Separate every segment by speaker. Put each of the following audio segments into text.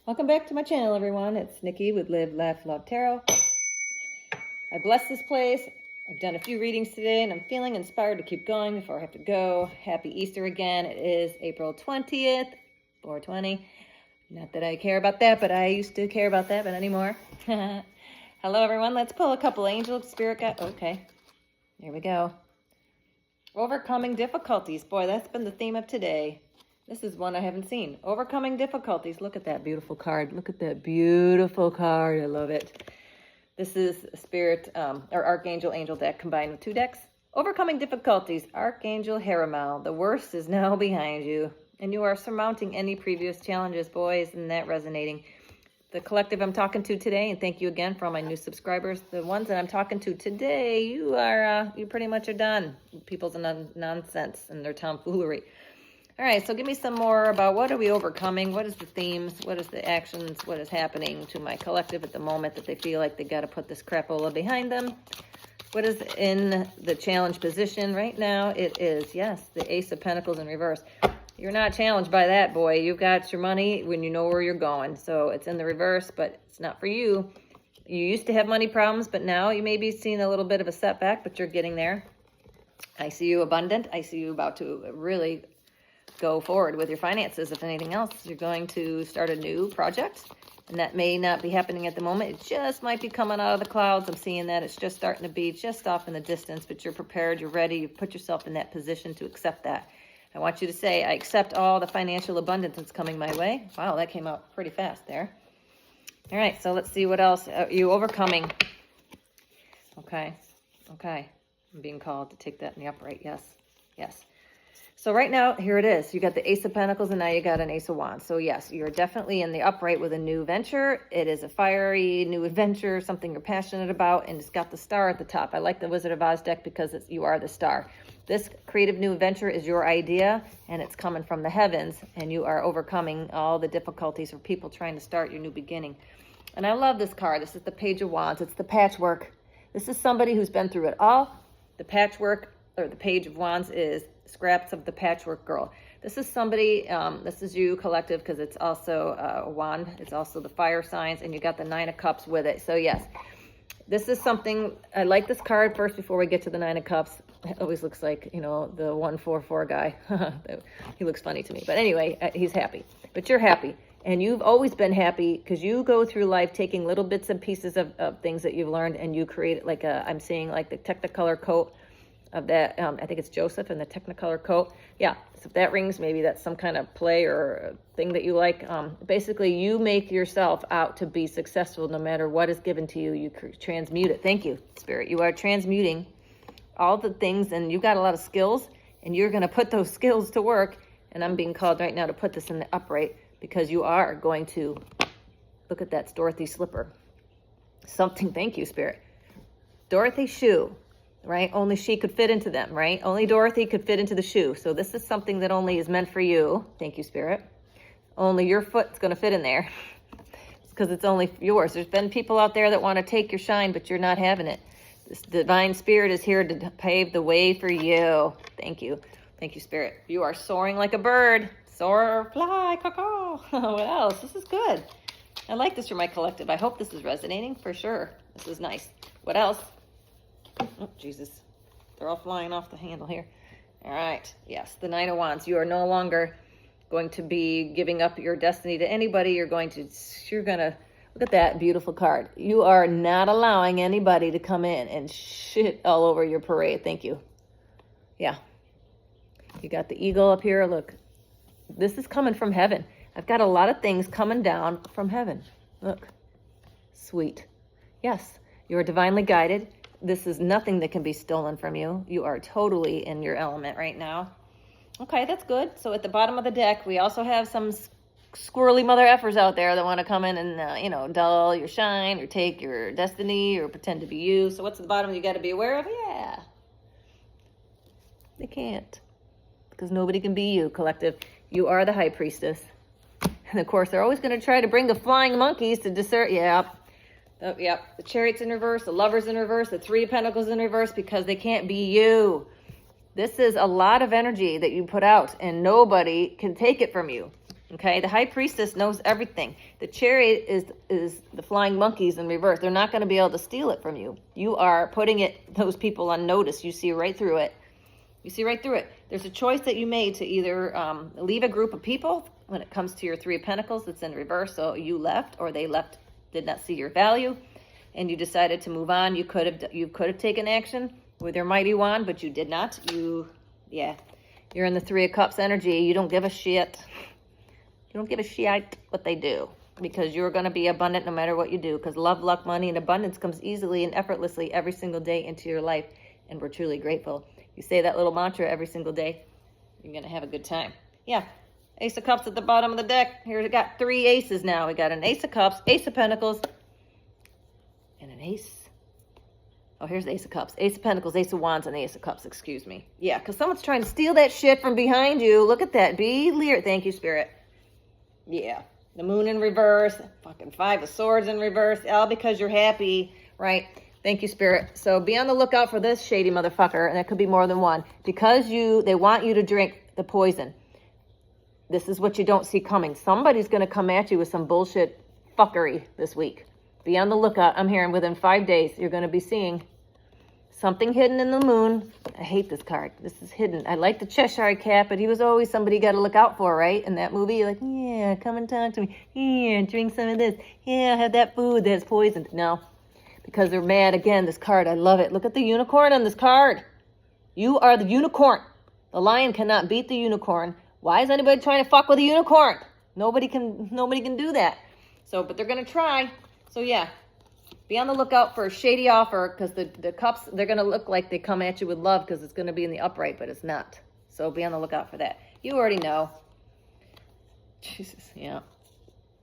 Speaker 1: Welcome back to my channel, everyone. It's Nikki with Live, Laugh, Love Tarot. I bless this place. I've done a few readings today, and I'm feeling inspired to keep going before I have to go. Happy Easter again. It is April 20th, 420. Not that I care about that, but I used to care about that, but anymore. Hello, everyone. Let's pull a couple angel spirit guides. Okay, here we go. Overcoming difficulties. Boy, that's been the theme of today. This is one I haven't seen. Overcoming difficulties. Look at that beautiful card. Look at that beautiful card. I love it. This is Spirit or Archangel Angel deck combined with 2 decks. Overcoming difficulties. Archangel Heramal. The worst is now behind you. And you are surmounting any previous challenges. Boys, isn't that resonating? The collective I'm talking to today, and thank you again for all my new subscribers. The ones that I'm talking to today, you pretty much are done. People's nonsense and their tomfoolery. All right, so give me some more about what are we overcoming? What is the themes? What is the actions? What is happening to my collective at the moment that they feel like they got to put this crapola behind them? What is in the challenge position right now? It is, yes, the Ace of Pentacles in reverse. You're not challenged by that, boy. You've got your money when you know where you're going. So it's in the reverse, but it's not for you. You used to have money problems, but now you may be seeing a little bit of a setback, but you're getting there. I see you abundant. I see you about to really go forward with your finances. If anything else, you're going to start a new project, and that may not be happening at the moment. It just might be coming out of the clouds. I'm seeing that it's just starting to be just off in the distance, but you're prepared, you're ready, you've put yourself in that position to accept that. I want you to say, I accept all the financial abundance that's coming my way. Wow, that came out pretty fast there. All right, so let's see what else. You overcoming. Okay. I'm being called to take that in the upright. Yes. So right now, here it is. You got the Ace of Pentacles, and now you got an Ace of Wands. So yes, you're definitely in the upright with a new venture. It is a fiery new adventure, something you're passionate about, and it's got the star at the top. I like the Wizard of Oz deck because you are the star. This creative new venture is your idea, and it's coming from the heavens, and you are overcoming all the difficulties for people trying to start your new beginning. And I love this card. This is the Page of Wands. It's the patchwork. This is somebody who's been through it all. The patchwork, or the Page of Wands, is scraps of the patchwork girl. This is somebody, this is you, collective, because it's also a wand. It's also the fire signs, and you got the 9 of Cups with it. So yes, this is something, I like this card first before we get to the 9 of Cups. It always looks like, the 144 guy. He looks funny to me. But anyway, he's happy. But you're happy. And you've always been happy because you go through life taking little bits and pieces of things that you've learned, and you create like I'm seeing like the Technicolor coat of that. I think it's Joseph and the Technicolor coat. Yeah, so if that rings, maybe that's some kind of play or thing that you like. Basically, you make yourself out to be successful no matter what is given to you. You transmute it. Thank you, Spirit. You are transmuting all the things, and you've got a lot of skills, and you're going to put those skills to work. And I'm being called right now to put this in the upright because you are going to, look at that, Dorothy slipper. Something, thank you, Spirit. Dorothy shoe, right? Only she could fit into them, right? Only Dorothy could fit into the shoe. So this is something that only is meant for you. Thank you, Spirit. Only your foot's going to fit in there because it's only yours. There's been people out there that want to take your shine, but you're not having it. This divine spirit is here to pave the way for you. Thank you. Thank you, Spirit. You are soaring like a bird. Soar, fly, caw. What else? This is good. I like this for my collective. I hope this is resonating for sure. This is nice. What else? Oh, Jesus. They're all flying off the handle here. All right. Yes, the 9 of Wands. You are no longer going to be giving up your destiny to anybody. You're going to, look at that beautiful card. You are not allowing anybody to come in and shit all over your parade. Thank you. Yeah. You got the eagle up here. Look, this is coming from heaven. I've got a lot of things coming down from heaven. Look, sweet. Yes, you are divinely guided. This is nothing that can be stolen from you. You are totally in your element right now. Okay, that's good. So at the bottom of the deck, we also have some squirrely mother effers out there that want to come in and, dull your shine or take your destiny or pretend to be you. So what's at the bottom you got to be aware of? Yeah. They can't. Because nobody can be you, collective. You are the high priestess. And of course, they're always going to try to bring the flying monkeys to dessert. Yep. Oh, yep. The Chariot's in reverse, the Lover's in reverse, the 3 of Pentacles in reverse because they can't be you. This is a lot of energy that you put out, and nobody can take it from you. Okay, the high priestess knows everything. The chariot is the flying monkeys in reverse. They're not going to be able to steal it from you. You are putting those people on notice. You see right through it. You see right through it. There's a choice that you made to either leave a group of people when it comes to your Three of Pentacles. It's in reverse, so you left, or they left, did not see your value, and you decided to move on. You could have taken action with your mighty wand, but you did not. You're in the Three of Cups energy. You don't give a shit. You don't give a shit what they do, because you're going to be abundant no matter what you do, because love, luck, money, and abundance comes easily and effortlessly every single day into your life, and we're truly grateful. You say that little mantra every single day, you're going to have a good time. Yeah, Ace of Cups at the bottom of the deck. Here we got 3 aces now. We got an Ace of Cups, Ace of Pentacles, and an Ace. Oh, here's the Ace of Cups, Ace of Pentacles, Ace of Wands, and the Ace of Cups, excuse me. Yeah, because someone's trying to steal that shit from behind you. Look at that. Be leery. Thank you, Spirit. Yeah, the Moon in reverse, fucking 5 of Swords in reverse, all because you're happy, right? Thank you, Spirit. So be on the lookout for this shady motherfucker, and it could be more than one, because they want you to drink the poison. This is what you don't see coming. Somebody's going to come at you with some bullshit fuckery this week. Be on the lookout. I'm hearing within 5 days, you're going to be seeing something hidden in the Moon. I hate this card. This is hidden. I like the Cheshire Cat, but he was always somebody you got to look out for, right? In that movie, you're like, yeah, come and talk to me. Yeah, drink some of this. Yeah, have that food that's poisoned. No, because they're mad. Again, this card, I love it. Look at the unicorn on this card. You are the unicorn. The lion cannot beat the unicorn. Why is anybody trying to fuck with a unicorn? Nobody can do that. So, but they're going to try. So, yeah. Be on the lookout for a shady offer, because the cups, they're going to look like they come at you with love, because it's going to be in the upright, but it's not. So be on the lookout for that. You already know. Jesus, yeah.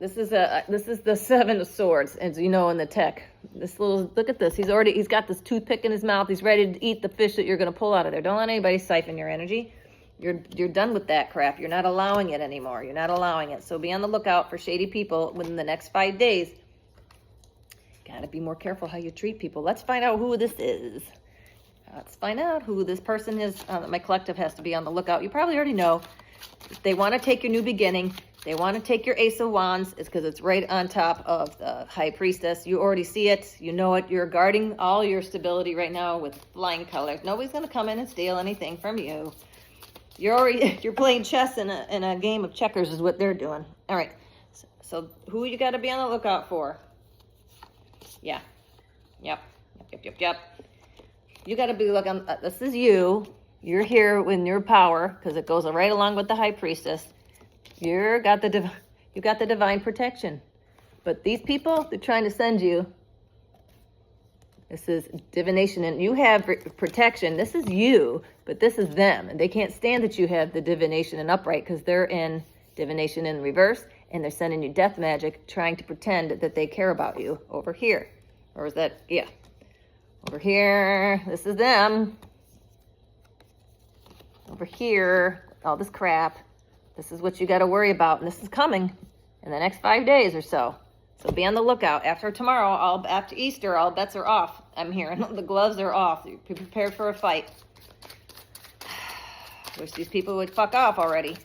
Speaker 1: This is the 7 of Swords, as you know in the tech. Look at this. He's got this toothpick in his mouth. He's ready to eat the fish that you're going to pull out of there. Don't let anybody siphon your energy. You're done with that crap. You're not allowing it anymore. You're not allowing it. So be on the lookout for shady people within the next 5 days. Gotta be more careful how you treat people. Let's find out who this is. Let's find out who this person is. My collective has to be on the lookout. You probably already know. If they want to take your new beginning, they want to take your Ace of Wands. It's because it's right on top of the High Priestess. You already see it. You know it. You're guarding all your stability right now with flying colors. Nobody's going to come in and steal anything from you. You're playing chess in a game of checkers is what they're doing. All right. So who you got to be on the lookout for? Yeah. Yep. You got to be looking. This is you. You're here in your power, because it goes right along with the High Priestess. You got the divine protection. But these people, they're trying to send you. This is divination, and you have protection. This is you, but this is them, and they can't stand that you have the divination in upright, because they're in divination in reverse. And they're sending you death magic, trying to pretend that they care about you over here. Or is that, yeah. Over here, this is them. Over here, all this crap. This is what you got to worry about. And this is coming in the next 5 days or so. So be on the lookout. After tomorrow, after Easter, all bets are off. I'm hearing the gloves are off. Be prepared for a fight. Wish these people would fuck off already.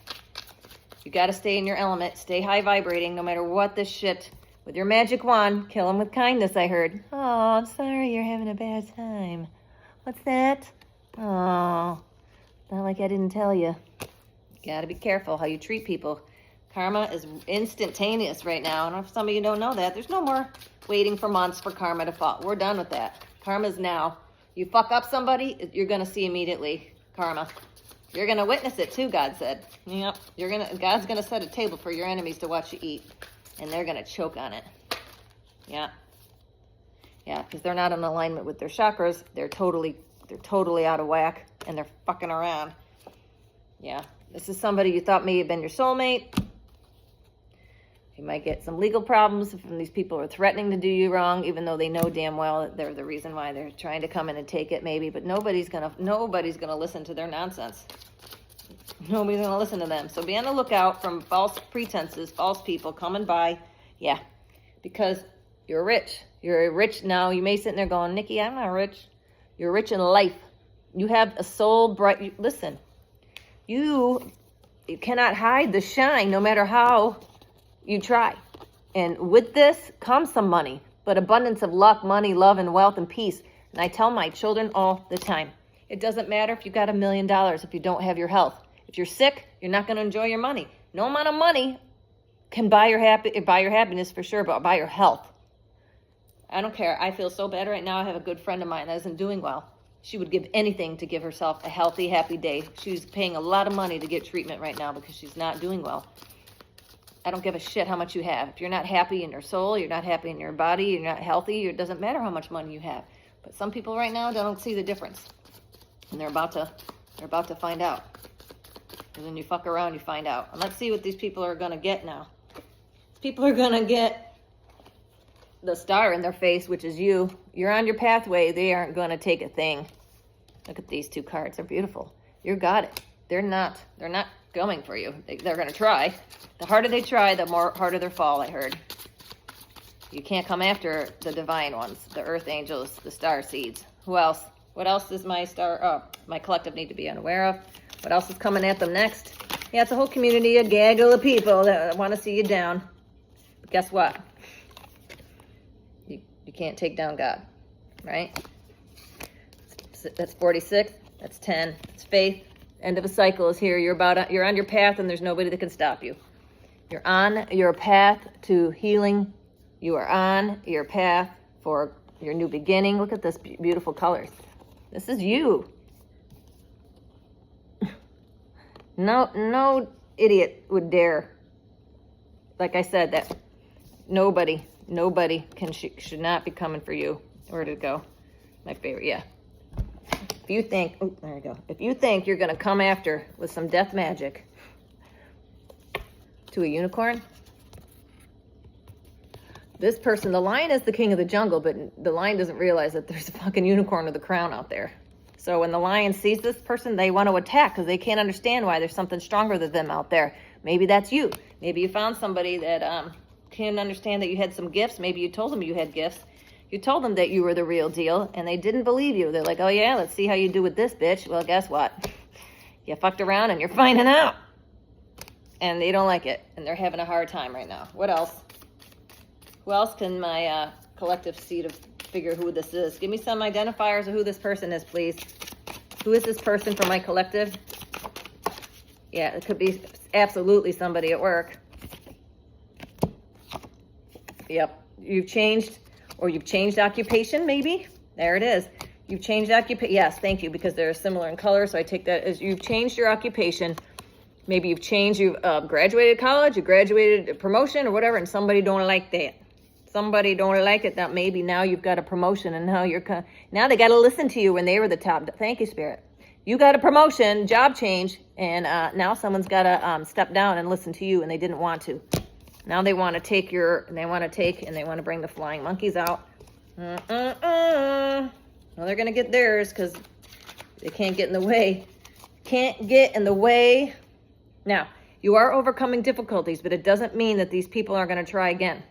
Speaker 1: You got to stay in your element. Stay high vibrating no matter what this shit. With your magic wand, kill them with kindness, I heard. Oh, I'm sorry you're having a bad time. What's that? Oh, not like I didn't tell you. You got to be careful how you treat people. Karma is instantaneous right now. I don't know if some of you don't know that. There's no more waiting for months for karma to fall. We're done with that. Karma's now. You fuck up somebody, you're going to see immediately karma. You're going to witness it too, God said. Yep. God's going to set a table for your enemies to watch you eat. And they're going to choke on it. Yeah. Yeah, because they're not in alignment with their chakras. They're totally out of whack. And they're fucking around. Yeah. This is somebody you thought may have been your soulmate. You might get some legal problems from these people who are threatening to do you wrong, even though they know damn well that they're the reason why they're trying to come in and take it, maybe. But nobody's gonna listen to their nonsense. Nobody's gonna listen to them. So be on the lookout from false pretenses, false people coming by. Yeah, because you're rich. You're rich now. You may sit there going, Nikki, I'm not rich. You're rich in life. You have a soul bright. Listen, you You cannot hide the shine no matter how you try. And with this comes some money, but abundance of luck, money, love, and wealth, and peace. And I tell my children all the time, it doesn't matter if you got $1 million if you don't have your health. If you're sick, you're not going to enjoy your money. No amount of money can buy your happiness for sure, but buy your health. I don't care. I feel so bad right now. I have a good friend of mine that isn't doing well. She would give anything to give herself a healthy, happy day. She's paying a lot of money to get treatment right now because she's not doing well. I don't give a shit how much you have. If you're not happy in your soul, you're not happy in your body, you're not healthy, it doesn't matter how much money you have. But some people right now don't see the difference. And they're about to find out. And when you fuck around, you find out. And let's see what these people are going to get now. People are going to get the star in their face, which is you. You're on your pathway. They aren't going to take a thing. Look at these two cards. They're beautiful. You got it. They're not going for you. They're going to try. The harder they try, the harder their fall, I heard. You can't come after the divine ones, the earth angels, the star seeds. Who else? What else does my collective need to be unaware of? What else is coming at them next? Yeah, it's a whole community, a gaggle of people that want to see you down. But guess what? You can't take down God, right? That's 46. That's 10. It's faith. End of a cycle is here. You're on your path, and there's nobody that can stop you. You're on your path to healing. You are on your path for your new beginning. Look at this beautiful colors. This is you. No idiot would dare. Like I said, that nobody should not be coming for you. Where did it go? My favorite, yeah. If you think, oh, there you go. If you think you're going to come after with some death magic to a unicorn, this person, the lion is the king of the jungle, but the lion doesn't realize that there's a fucking unicorn with a crown out there. So when the lion sees this person, they want to attack because they can't understand why there's something stronger than them out there. Maybe that's you. Maybe you found somebody that can't understand that you had some gifts. Maybe you told them you had gifts. You told them that you were the real deal, and they didn't believe you. They're like, oh, yeah, let's see how you do with this, bitch. Well, guess what? You fucked around, and you're finding out. And they don't like it, and they're having a hard time right now. What else? Who else can my collective see to figure who this is? Give me some identifiers of who this person is, please. Who is this person for my collective? Yeah, it could be absolutely somebody at work. Yep, you've changed occupation, maybe. There it is. You've changed occupation. Yes, thank you, because they're similar in color, so I take that as you've changed your occupation. Maybe you've graduated college, you graduated a promotion or whatever, and somebody don't like that. Somebody don't like it. That maybe now you've got a promotion, and now they got to listen to you when they were the top. Thank you, Spirit. You got a promotion, job change, and now someone's got to step down and listen to you, and they didn't want to. Now they want to and they want to bring the flying monkeys out. Well, they're going to get theirs because they can't get in the way. Can't get in the way. Now, you are overcoming difficulties, but it doesn't mean that these people are going to try again.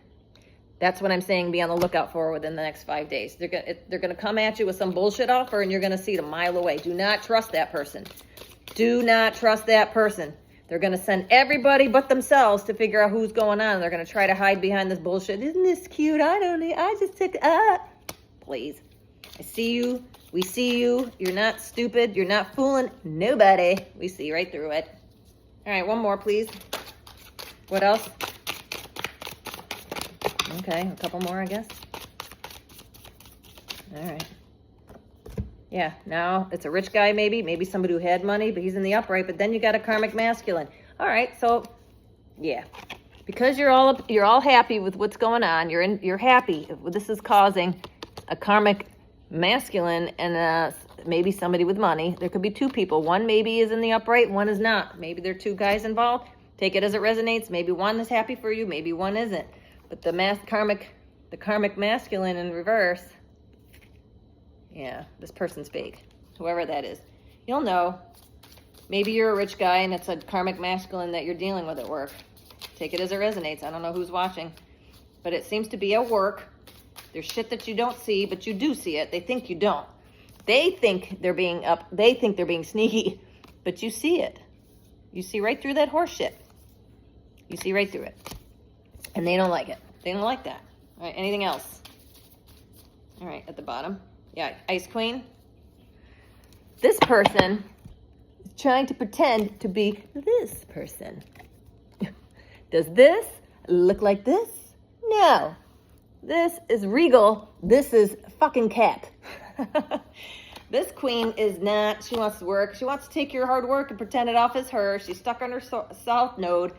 Speaker 1: That's what I'm saying. Be on the lookout for within the next 5 days. They're going to come at you with some bullshit offer, and you're going to see it a mile away. Do not trust that person. Do not trust that person. They're going to send everybody but themselves to figure out who's going on. They're going to try to hide behind this bullshit. Isn't this cute? I just took it up. Please. I see you. We see you. You're not stupid. You're not fooling nobody. We see right through it. All right, one more, please. What else? Okay, a couple more, I guess. All right. Yeah, now it's a rich guy, maybe somebody who had money, but he's in the upright. But then you got a karmic masculine. All right, so yeah, because you're all happy with what's going on. You're happy. This is causing a karmic masculine and maybe somebody with money. There could be two people. One maybe is in the upright, one is not. Maybe there are two guys involved. Take it as it resonates. Maybe one is happy for you, maybe one isn't. But the karmic masculine in reverse. Yeah, this person's fake. Whoever that is. You'll know. Maybe you're a rich guy and it's a karmic masculine that you're dealing with at work. Take it as it resonates. I don't know who's watching. But it seems to be at work. There's shit that you don't see, but you do see it. They think you don't. They think they're being sneaky, but you see it. You see right through that horse shit. You see right through it. And they don't like it. They don't like that. All right, anything else? All right, at the bottom. Yeah, Ice Queen. This person is trying to pretend to be this person. Does this look like this? No. This is regal. This is fucking cat. This queen is not, she wants to work. She wants to take your hard work and pretend it off as her. She's stuck on her south node.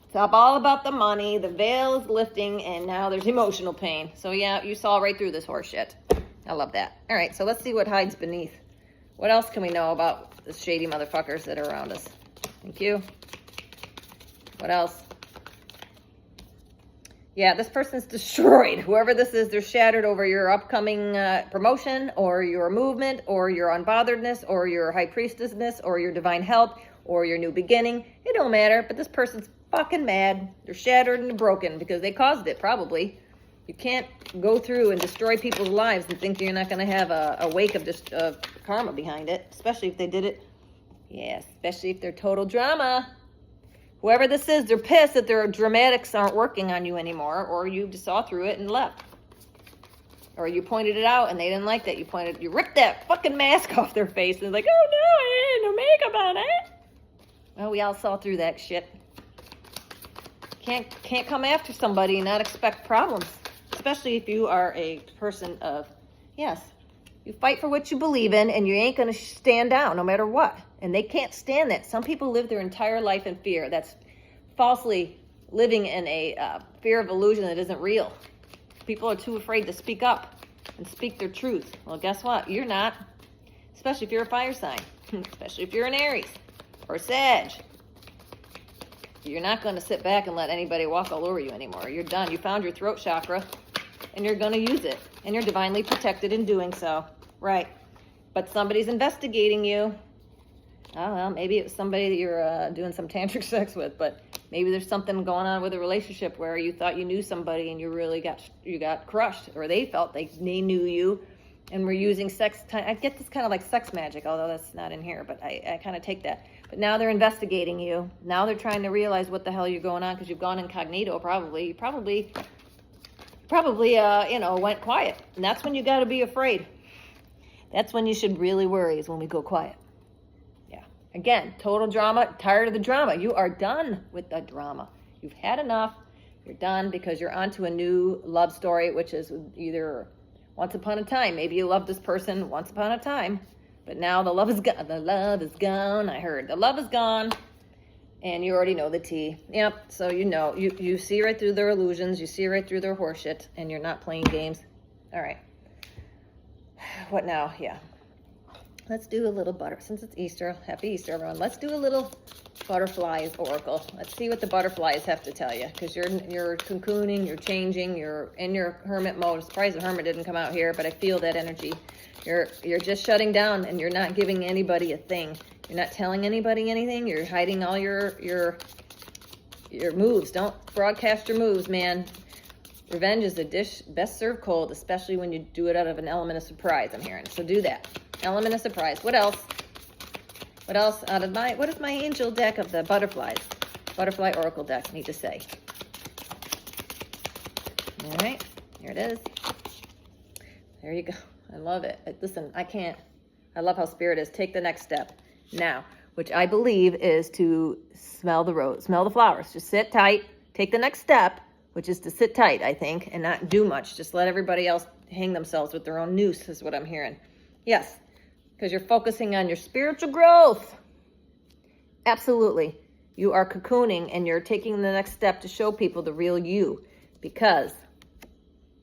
Speaker 1: It's all about the money. The veil is lifting, and now there's emotional pain. So yeah, you saw right through this horse shit. I love that. All right, so let's see what hides beneath. What else can we know about the shady motherfuckers that are around us? Thank you. What else? Yeah, this person's destroyed. Whoever this is, they're shattered over your upcoming promotion, or your movement, or your unbotheredness, or your high priestessness, or your divine help, or your new beginning. It don't matter, but this person's fucking mad. They're shattered and broken because they caused it, probably. You can't go through and destroy people's lives and think you're not going to have a wake of just karma behind it, especially if they did it. Yeah, especially if they're total drama. Whoever this is, they're pissed that their dramatics aren't working on you anymore, or you just saw through it and left. Or you pointed it out and they didn't like that. You ripped that fucking mask off their face and like, oh no, I had no makeup on it. Well, we all saw through that shit. Can't come after somebody and not expect problems. Especially if you are a person of, yes, you fight for what you believe in and you ain't going to stand down no matter what. And they can't stand that. Some people live their entire life in fear. That's falsely living in a fear of illusion that isn't real. People are too afraid to speak up and speak their truth. Well, guess what? You're not. Especially if you're a fire sign. Especially if you're an Aries or Sag. You're not going to sit back and let anybody walk all over you anymore. You're done. You found your throat chakra, and you're going to use it. And you're divinely protected in doing so. Right. But somebody's investigating you. Oh, well, maybe it was somebody that you're doing some tantric sex with, but maybe there's something going on with a relationship where you thought you knew somebody and you got crushed, or they felt they knew you and were using sex. I get this kind of like sex magic, although that's not in here, but I kind of take that. But now they're investigating you. Now they're trying to realize what the hell you're going on because you've gone incognito. You probably went quiet, and that's when you got to be afraid. That's when you should really worry, is when we go quiet. Yeah. Again, total drama. Tired of the drama. You are done with the drama. You've had enough. You're done because you're onto a new love story, which is either once upon a time. Maybe you loved this person once upon a time. But now the love is gone. The love is gone. I heard the love is gone, and you already know the tea. Yep. So you see right through their illusions. You see right through their horseshit, and you're not playing games. All right. What now? Yeah. Let's do a little since it's Easter. Happy Easter, everyone. Let's do a little butterflies oracle. Let's see what the butterflies have to tell you, because you're cocooning, you're changing, you're in your hermit mode. I'm surprised the hermit didn't come out here, but I feel that energy. You're just shutting down, and you're not giving anybody a thing. You're not telling anybody anything. You're hiding all your moves. Don't broadcast your moves, man. Revenge is a dish best served cold, especially when you do it out of an element of surprise, I'm hearing. So do that. Element of surprise. What else? What else what does my angel deck of the butterflies, butterfly oracle deck need to say? All right, here it is. There you go. I love it. Listen, I love how spirit is. Take the next step now, which I believe is to smell the rose, smell the flowers. Just sit tight. Take the next step, which is to sit tight, I think, and not do much. Just let everybody else hang themselves with their own noose is what I'm hearing. Yes, because you're focusing on your spiritual growth. Absolutely. You are cocooning, and you're taking the next step to show people the real you, because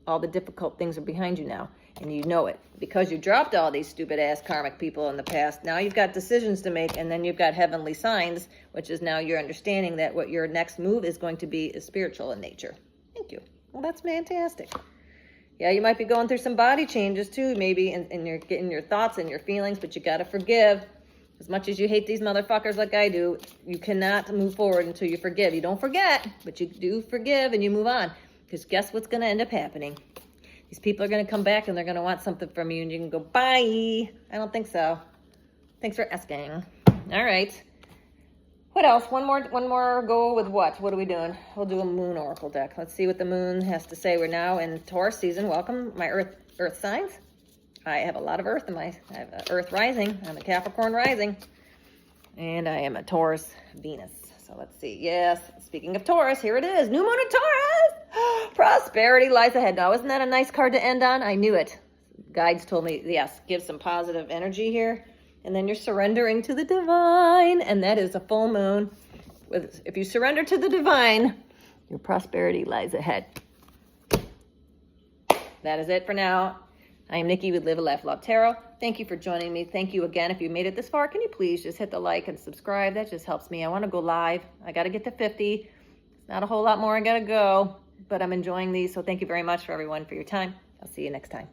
Speaker 1: all the difficult things are behind you now, and you know it. Because you dropped all these stupid-ass karmic people in the past, now you've got decisions to make, and then you've got heavenly signs, which is now you're understanding that what your next move is going to be is spiritual in nature. Thank you. Well, that's fantastic. Yeah, you might be going through some body changes too, maybe, and you're getting your thoughts and your feelings, but you got to forgive. As much as you hate these motherfuckers like I do, you cannot move forward until you forgive. You don't forget, but you do forgive and you move on. Because guess what's going to end up happening? These people are going to come back and they're going to want something from you, and you can go, bye. I don't think so. Thanks for asking. All right. What else? One more go with what? What are we doing? We'll do a moon oracle deck. Let's see what the moon has to say. We're now in Taurus season. Welcome, my earth signs. I have a lot of earth in I have Earth rising. I'm a Capricorn rising. And I am a Taurus Venus. So let's see. Yes, speaking of Taurus, here it is. New moon in Taurus. Prosperity lies ahead. Now, isn't that a nice card to end on? I knew it. Guides told me, yes, give some positive energy here. And then you're surrendering to the divine. And that is a full moon. If you surrender to the divine, your prosperity lies ahead. That is it for now. I am Nikki with Live a Laugh Love Tarot. Thank you for joining me. Thank you again. If you made it this far, can you please just hit the like and subscribe? That just helps me. I want to go live. I got to get to 50. It's not a whole lot more I got to go, but I'm enjoying these. So thank you very much for everyone for your time. I'll see you next time.